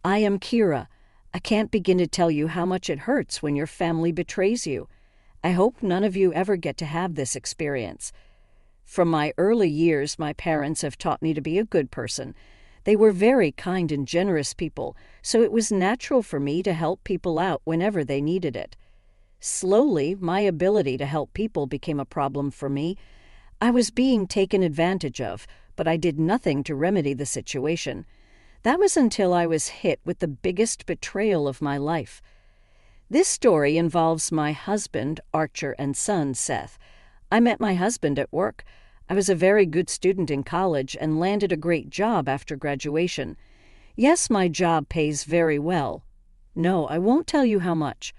I am Kira. I can't begin to tell you how much it hurts when your family betrays you. I hope none of you ever get to have this experience. From my early years, my parents have taught me to be a good person. They were very kind and generous people, so it was natural for me to help people out whenever they needed it. Slowly, my ability to help people became a problem for me. I was being taken advantage of, but I did nothing to remedy the situation. That was until I was hit with the biggest betrayal of my life. This story involves my husband, Archer, and son, Seth. I met my husband at work. I was a very good student in college and landed a great job after graduation. Yes, my job pays very well. No, I won't tell you how much.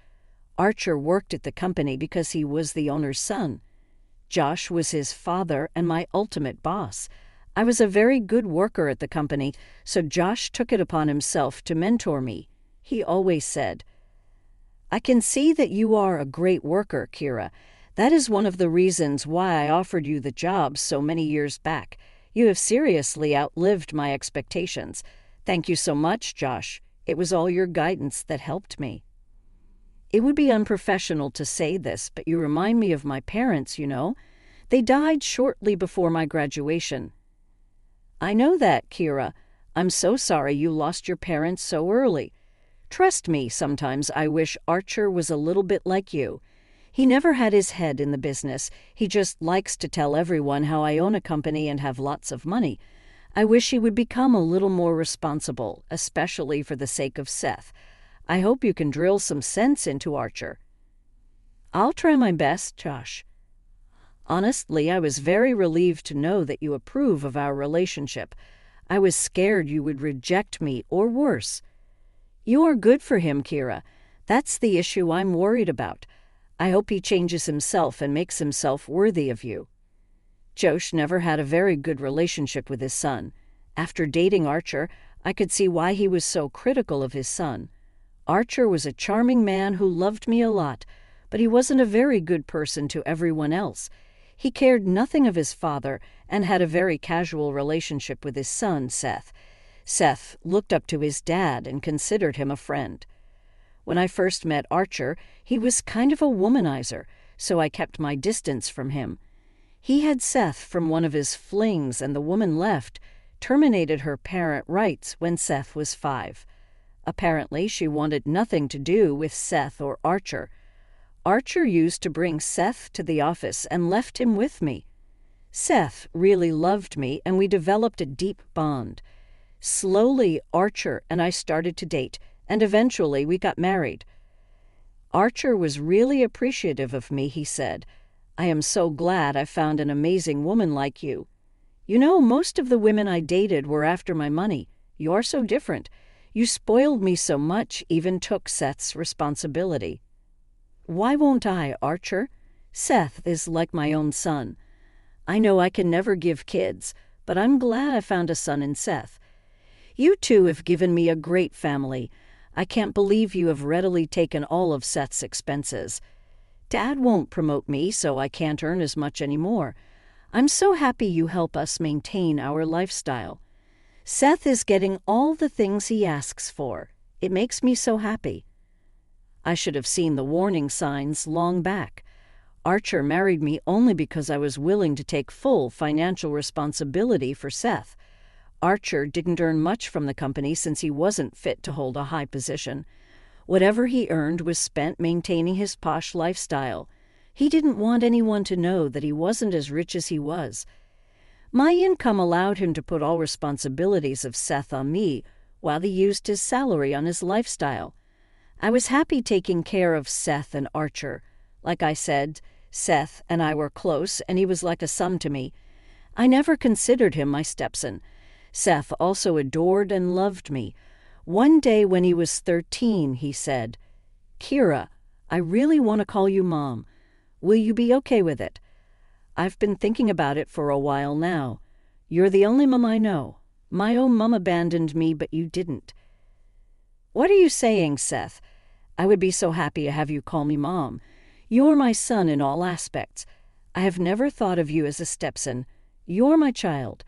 Archer worked at the company because he was the owner's son. Josh was his father and my ultimate boss. I was a very good worker at the company, so Josh took it upon himself to mentor me. He always said, "I can see that you are a great worker, Kira. That is one of the reasons why I offered you the job so many years back. You have seriously outlived my expectations. Thank you so much, Josh. It was all your guidance that helped me." It would be unprofessional to say this, but you remind me of my parents, you know. They died shortly before my graduation. I know that, Kira. I'm so sorry you lost your parents so early. Trust me, sometimes I wish Archer was a little bit like you. He never had his head in the business. He just likes to tell everyone how I own a company and have lots of money. I wish he would become a little more responsible, especially for the sake of Seth. I hope you can drill some sense into Archer. I'll try my best, Josh. Honestly, I was very relieved to know that you approve of our relationship. I was scared you would reject me, or worse. You are good for him, Kira. That's the issue I'm worried about. I hope he changes himself and makes himself worthy of you. Josh never had a very good relationship with his son. After dating Archer, I could see why he was so critical of his son. Archer was a charming man who loved me a lot, but he wasn't a very good person to everyone else. He cared nothing of his father and had a very casual relationship with his son, Seth. Seth looked up to his dad and considered him a friend. When I first met Archer, he was kind of a womanizer, so I kept my distance from him. He had Seth from one of his flings, and the woman left, terminated her parent rights when Seth was 5. Apparently, she wanted nothing to do with Seth or Archer. Archer used to bring Seth to the office and left him with me. Seth really loved me, and we developed a deep bond. Slowly, Archer and I started to date, and eventually we got married. Archer was really appreciative of me, he said. I am so glad I found an amazing woman like you. You know, most of the women I dated were after my money. You're so different. You spoiled me so much, even took Seth's responsibility. Why won't I, Archer? Seth is like my own son. I know I can never give kids, but I'm glad I found a son in Seth. You two have given me a great family. I can't believe you have readily taken all of Seth's expenses. Dad won't promote me, so I can't earn as much anymore. I'm so happy you help us maintain our lifestyle. Seth is getting all the things he asks for. It makes me so happy. I should have seen the warning signs long back. Archer married me only because I was willing to take full financial responsibility for Seth. Archer didn't earn much from the company since he wasn't fit to hold a high position. Whatever he earned was spent maintaining his posh lifestyle. He didn't want anyone to know that he wasn't as rich as he was. My income allowed him to put all responsibilities of Seth on me, while he used his salary on his lifestyle. I was happy taking care of Seth and Archer. Like I said, Seth and I were close, and he was like a son to me. I never considered him my stepson. Seth also adored and loved me. One day when he was 13, he said, "Kira, I really want to call you Mom. Will you be okay with it? I've been thinking about it for a while now. You're the only mom I know. My own mom abandoned me, but you didn't." What are you saying, Seth? I would be so happy to have you call me Mom. You're my son in all aspects. I have never thought of you as a stepson. You're my child.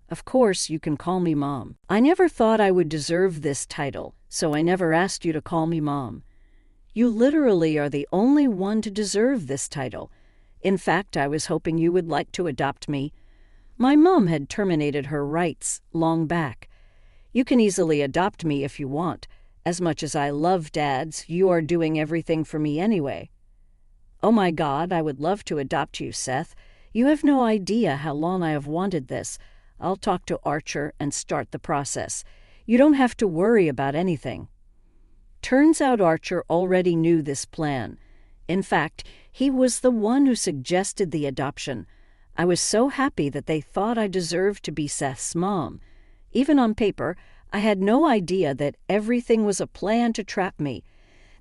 Of course, you can call me Mom. I never thought I would deserve this title, so I never asked you to call me Mom. You literally are the only one to deserve this title. In fact, I was hoping you would like to adopt me. My mom had terminated her rights long back. You can easily adopt me if you want. As much as I love dads, you are doing everything for me anyway. Oh my God, I would love to adopt you, Seth. You have no idea how long I have wanted this. I'll talk to Archer and start the process. You don't have to worry about anything. Turns out Archer already knew this plan. In fact, he was the one who suggested the adoption. I was so happy that they thought I deserved to be Seth's mom. Even on paper, I had no idea that everything was a plan to trap me.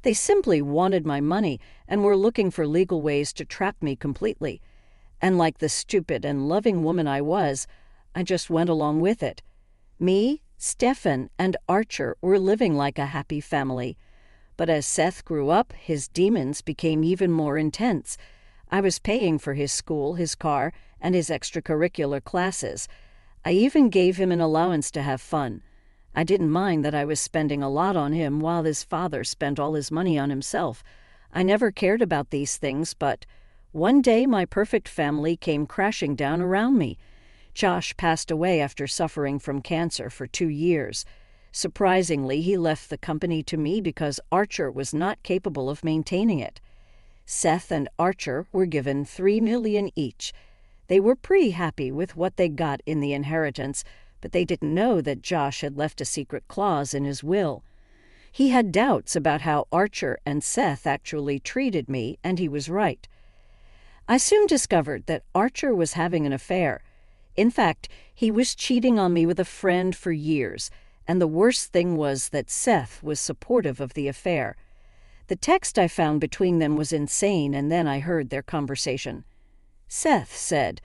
They simply wanted my money and were looking for legal ways to trap me completely. And like the stupid and loving woman I was, I just went along with it. Me, Stefan, and Archer were living like a happy family. But as Seth grew up, his demons became even more intense. I was paying for his school, his car, and his extracurricular classes. I even gave him an allowance to have fun. I didn't mind that I was spending a lot on him while his father spent all his money on himself. I never cared about these things, but one day my perfect family came crashing down around me. Josh passed away after suffering from cancer for 2 years. Surprisingly, he left the company to me because Archer was not capable of maintaining it. Seth and Archer were given $3 million each. They were pretty happy with what they got in the inheritance, but they didn't know that Josh had left a secret clause in his will. He had doubts about how Archer and Seth actually treated me, and he was right. I soon discovered that Archer was having an affair. In fact, he was cheating on me with a friend for years, and the worst thing was that Seth was supportive of the affair. The text I found between them was insane, and then I heard their conversation. Seth said,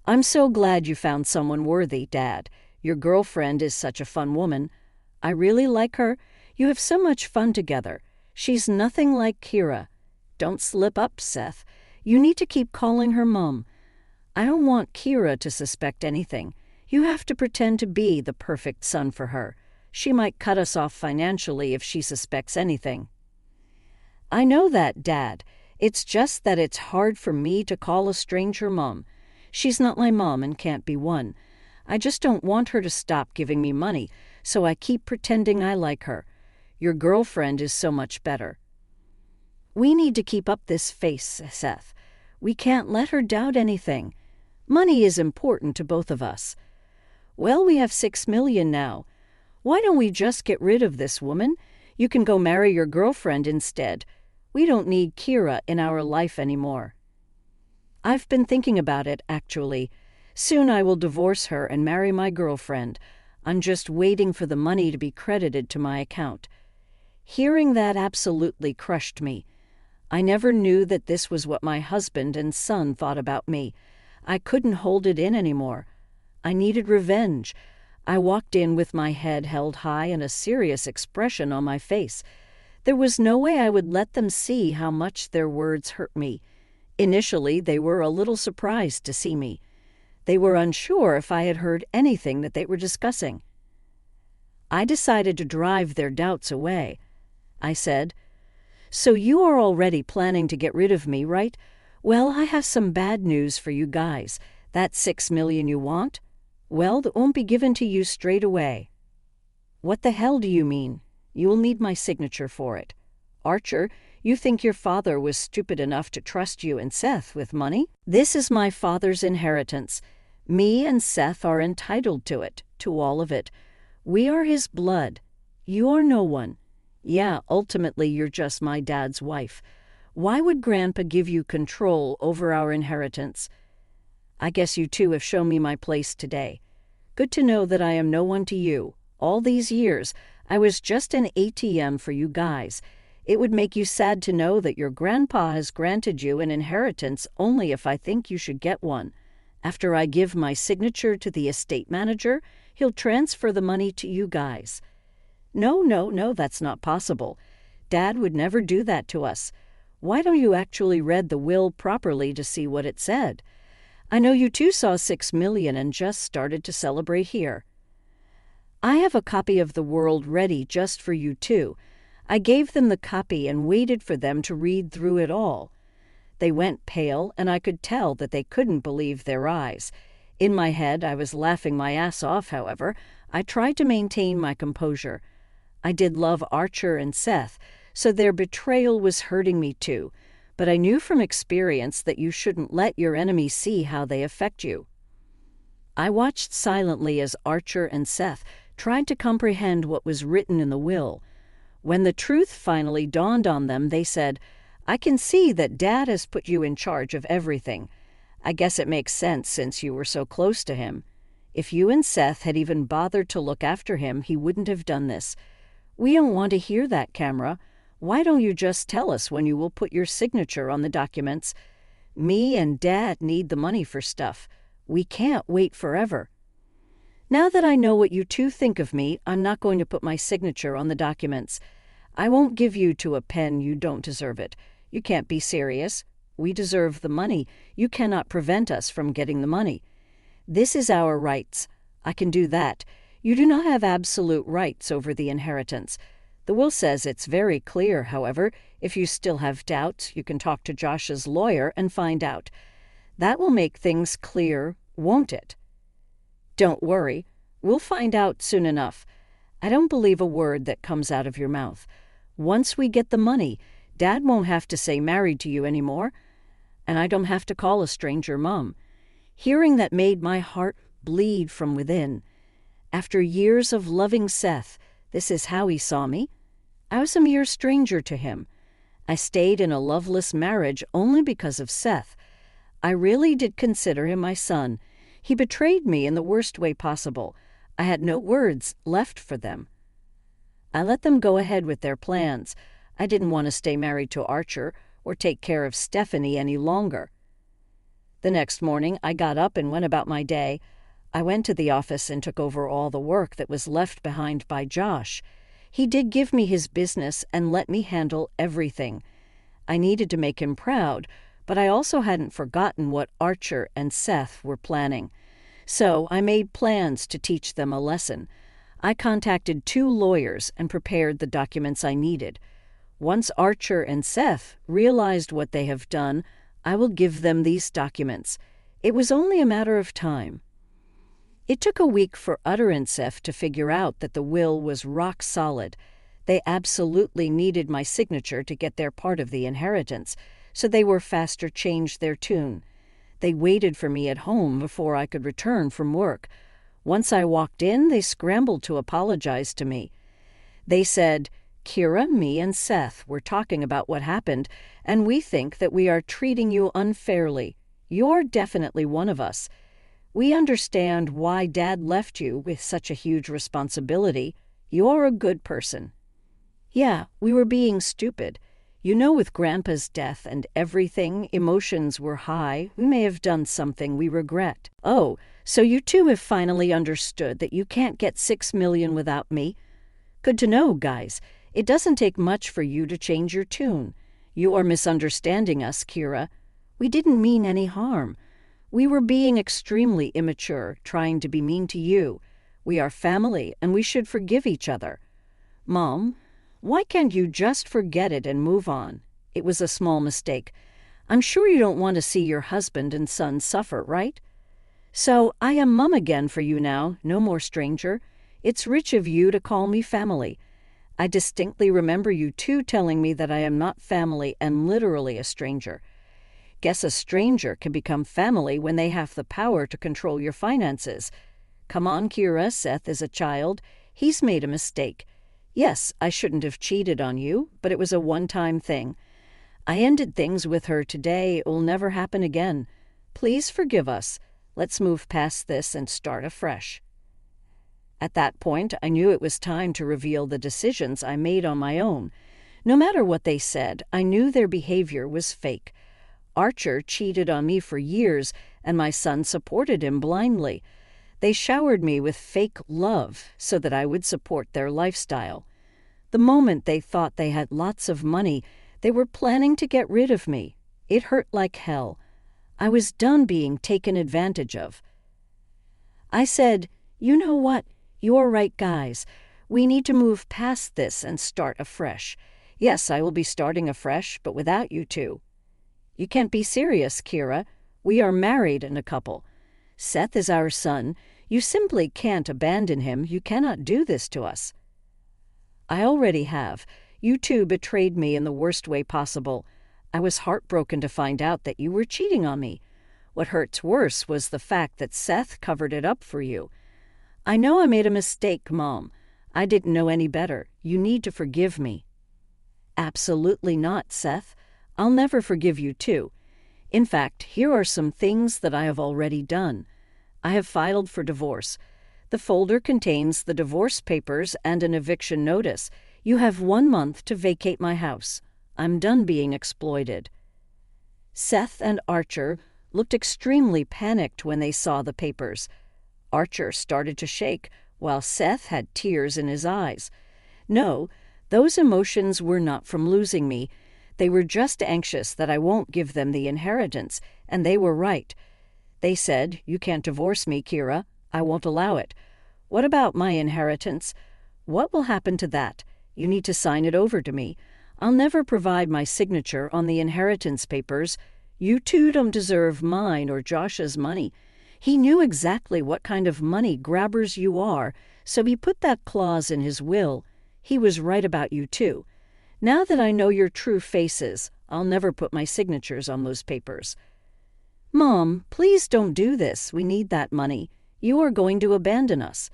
"I'm so glad you found someone worthy, Dad. Your girlfriend is such a fun woman. I really like her. You have so much fun together. She's nothing like Kira. Don't slip up, Seth. You need to keep calling her Mom. I don't want Kira to suspect anything. You have to pretend to be the perfect son for her. She might cut us off financially if she suspects anything." "I know that, Dad. It's just that it's hard for me to call a stranger Mom. She's not my mom and can't be one. I just don't want her to stop giving me money, so I keep pretending I like her. Your girlfriend is so much better." "We need to keep up this face, Seth. We can't let her doubt anything. Money is important to both of us." "Well, we have $6 million now. Why don't we just get rid of this woman? You can go marry your girlfriend instead. We don't need Kira in our life anymore." "I've been thinking about it, actually. Soon I will divorce her and marry my girlfriend. I'm just waiting for the money to be credited to my account." Hearing that absolutely crushed me. I never knew that this was what my husband and son thought about me. I couldn't hold it in anymore. I needed revenge. I walked in with my head held high and a serious expression on my face. There was no way I would let them see how much their words hurt me. Initially, they were a little surprised to see me. They were unsure if I had heard anything that they were discussing. I decided to drive their doubts away. I said, "So you are already planning to get rid of me, right? Well, I have some bad news for you guys. That $6 million you want? Well, it won't be given to you straight away." "What the hell do you mean? You will need my signature for it. Archer, you think your father was stupid enough to trust you and Seth with money? This is my father's inheritance. Me and Seth are entitled to it, to all of it. We are his blood. You are no one. Yeah, ultimately you're just my dad's wife. Why would Grandpa give you control over our inheritance? I guess you two have shown me my place today. Good to know that I am no one to you. All these years, I was just an ATM for you guys. It would make you sad to know that your grandpa has granted you an inheritance only if I think you should get one. After I give my signature to the estate manager, he'll transfer the money to you guys." No, that's not possible. Dad would never do that to us. Why don't you actually read the will properly to see what it said? I know you too saw 6 million and just started to celebrate here. I have a copy of The World ready just for you too. I gave them the copy and waited for them to read through it all. They went pale, and I could tell that they couldn't believe their eyes. In my head, I was laughing my ass off, however. I tried to maintain my composure. I did love Archer and Seth, so their betrayal was hurting me too, but I knew from experience that you shouldn't let your enemies see how they affect you. I watched silently as Archer and Seth tried to comprehend what was written in the will. When the truth finally dawned on them, they said, "I can see that Dad has put you in charge of everything. I guess it makes sense since you were so close to him. If you and Seth had even bothered to look after him, he wouldn't have done this. We don't want to hear that, Camera. Why don't you just tell us when you will put your signature on the documents? Me and Dad need the money for stuff. We can't wait forever. Now that I know what you two think of me, I'm not going to put my signature on the documents. I won't give you to a pen. You don't deserve it. You can't be serious. We deserve the money. You cannot prevent us from getting the money. This is our rights. I can do that. You do not have absolute rights over the inheritance. The will says it's very clear, however. If you still have doubts, you can talk to Josh's lawyer and find out. That will make things clear, won't it? Don't worry. We'll find out soon enough. I don't believe a word that comes out of your mouth. Once we get the money, Dad won't have to say married to you anymore, and I don't have to call a stranger Mom. Hearing that made my heart bleed from within. After years of loving Seth, this is how he saw me. I was a mere stranger to him. I stayed in a loveless marriage only because of Seth. I really did consider him my son. He betrayed me in the worst way possible. I had no words left for them. I let them go ahead with their plans. I didn't want to stay married to Archer or take care of Stephanie any longer. The next morning, I got up and went about my day. I went to the office and took over all the work that was left behind by Josh. He did give me his business and let me handle everything. I needed to make him proud, but I also hadn't forgotten what Archer and Seth were planning. So I made plans to teach them a lesson. I contacted 2 lawyers and prepared the documents I needed. Once Archer and Seth realized what they have done, I will give them these documents. It was only a matter of time. It took a week for Utter and Seth to figure out that the will was rock solid. They absolutely needed my signature to get their part of the inheritance, so they were faster changed their tune. They waited for me at home before I could return from work. Once I walked in, they scrambled to apologize to me. They said, "Kira, me, and Seth were talking about what happened, and we think that we are treating you unfairly. You're definitely one of us. We understand why Dad left you with such a huge responsibility. You're a good person." Yeah, we were being stupid. You know, with Grandpa's death and everything, emotions were high. We may have done something we regret. Oh, so you two have finally understood that you can't get 6 million without me? Good to know, guys. It doesn't take much for you to change your tune. You are misunderstanding us, Kira. We didn't mean any harm. We were being extremely immature, trying to be mean to you. We are family, and we should forgive each other. Mom, why can't you just forget it and move on? It was a small mistake. I'm sure you don't want to see your husband and son suffer, right? So I am Mom again for you now, no more stranger. It's rich of you to call me family. I distinctly remember you two telling me that I am not family and literally a stranger. Guess a stranger can become family when they have the power to control your finances. Come on, Kira, Seth is a child. He's made a mistake. Yes, I shouldn't have cheated on you, but it was a one-time thing. I ended things with her today. It will never happen again. Please forgive us. Let's move past this and start afresh. At that point, I knew it was time to reveal the decisions I made on my own. No matter what they said, I knew their behavior was fake. Archer cheated on me for years, and my son supported him blindly. They showered me with fake love so that I would support their lifestyle. The moment they thought they had lots of money, they were planning to get rid of me. It hurt like hell. I was done being taken advantage of. I said, "You know what? You're right, guys. We need to move past this and start afresh. Yes, I will be starting afresh, but without you two." "You can't be serious, Kira. We are married and a couple. Seth is our son. You simply can't abandon him. You cannot do this to us." "I already have. You two betrayed me in the worst way possible. I was heartbroken to find out that you were cheating on me. What hurts worse was the fact that Seth covered it up for you. I know I made a mistake, Mom. I didn't know any better. You need to forgive me." "Absolutely not, Seth. I'll never forgive you too. In fact, here are some things that I have already done. I have filed for divorce. The folder contains the divorce papers and an eviction notice. You have 1 month to vacate my house. I'm done being exploited." Seth and Archer looked extremely panicked when they saw the papers. Archer started to shake, while Seth had tears in his eyes. No, those emotions were not from losing me. They were just anxious that I won't give them the inheritance, and they were right. They said, "You can't divorce me, Kira. I won't allow it. What about my inheritance? What will happen to that? You need to sign it over to me. I'll never provide my signature on the inheritance papers. You two don't deserve mine or Josh's money. He knew exactly what kind of money grabbers you are, so he put that clause in his will. He was right about you too. Now that I know your true faces, I'll never put my signatures on those papers." "Mom, please don't do this. We need that money. You are going to abandon us."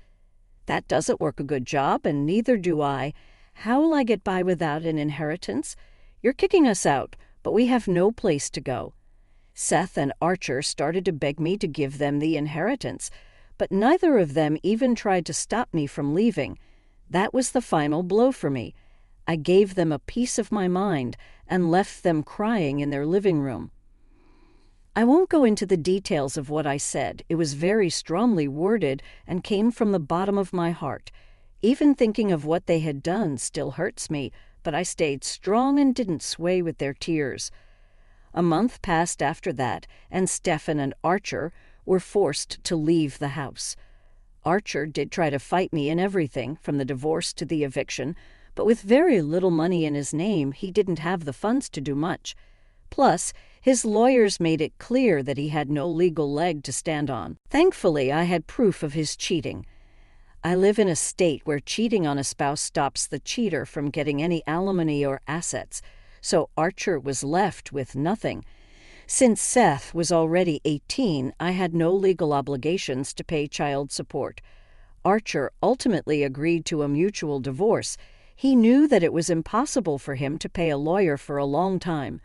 "That doesn't work a good job, and neither do I. How will I get by without an inheritance? You're kicking us out, but we have no place to go." Seth and Archer started to beg me to give them the inheritance, but neither of them even tried to stop me from leaving. That was the final blow for me. I gave them a piece of my mind and left them crying in their living room. I won't go into the details of what I said. It was very strongly worded and came from the bottom of my heart. Even thinking of what they had done still hurts me, but I stayed strong and didn't sway with their tears. A month passed after that, and Stefan and Archer were forced to leave the house. Archer did try to fight me in everything, from the divorce to the eviction, but with very little money in his name, he didn't have the funds to do much. Plus, his lawyers made it clear that he had no legal leg to stand on. Thankfully, I had proof of his cheating. I live in a state where cheating on a spouse stops the cheater from getting any alimony or assets, so Archer was left with nothing. Since Seth was already 18, I had no legal obligations to pay child support. Archer ultimately agreed to a mutual divorce. He knew that it was impossible for him to pay a lawyer for a long time.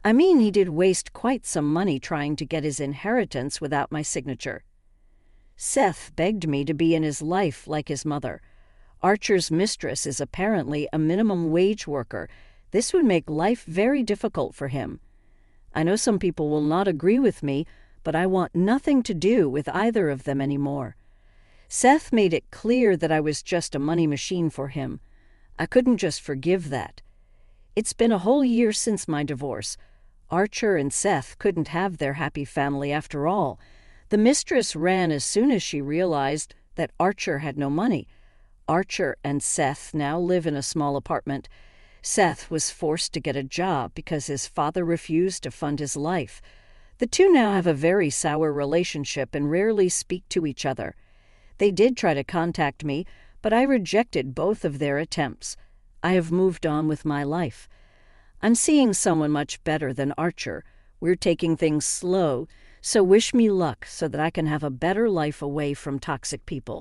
I mean, he did waste quite some money trying to get his inheritance without my signature. Seth begged me to be in his life like his mother. Archer's mistress is apparently a minimum wage worker. This would make life very difficult for him. I know some people will not agree with me, but I want nothing to do with either of them anymore. Seth made it clear that I was just a money machine for him. I couldn't just forgive that. It's been a whole year since my divorce. Archer and Seth couldn't have their happy family after all. The mistress ran as soon as she realized that Archer had no money. Archer and Seth now live in a small apartment. Seth was forced to get a job because his father refused to fund his life. The two now have a very sour relationship and rarely speak to each other. They did try to contact me, but I rejected both of their attempts. I have moved on with my life. I'm seeing someone much better than Archer. We're taking things slow, so wish me luck so that I can have a better life away from toxic people.